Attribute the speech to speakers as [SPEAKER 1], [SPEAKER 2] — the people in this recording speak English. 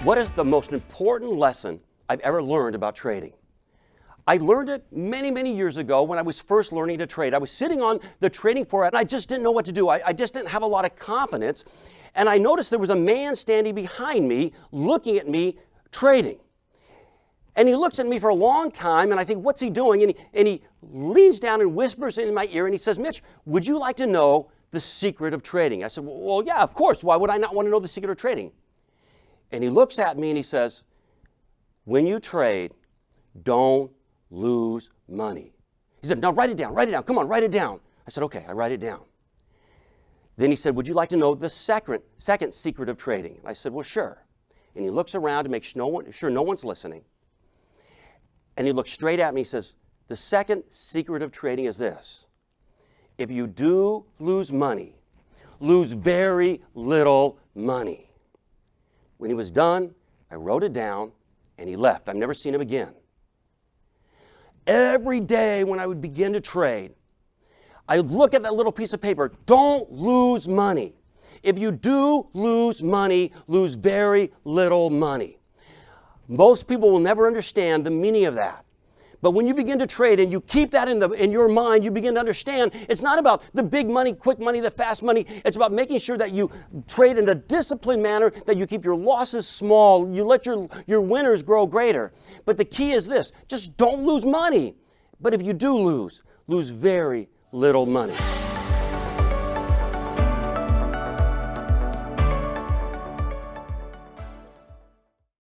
[SPEAKER 1] What is the most important lesson I've ever learned about trading? I learned it many, many years ago when I was first learning to trade. I was sitting on the trading floor and I just didn't know what to do. I just didn't have a lot of confidence. And I noticed there was a man standing behind me looking at me trading. And he looks at me for a long time and I think, what's he doing? And he leans down and whispers in my ear and he says, Mitch, would you like to know the secret of trading? I said, well, yeah, of course. Why would I not want to know the secret of trading? And he looks at me and he says, when you trade, don't lose money. He said, now write it down, come on, write it down. I said, okay, I write it down. Then he said, would you like to know the second secret of trading? I said, well, sure. And he looks around to make sure no one's listening. And he looks straight at me and says, the second secret of trading is this. If you do lose money, lose very little money. When he was done, I wrote it down and he left. I've never seen him again. Every day when I would begin to trade, I would look at that little piece of paper. Don't lose money. If you do lose money, lose very little money. Most people will never understand the meaning of that. But when you begin to trade and you keep that in your mind, you begin to understand it's not about the big money, quick money, the fast money. It's about making sure that you trade in a disciplined manner, that you keep your losses small, you let your winners grow greater. But the key is this, just don't lose money. But if you do lose very little money.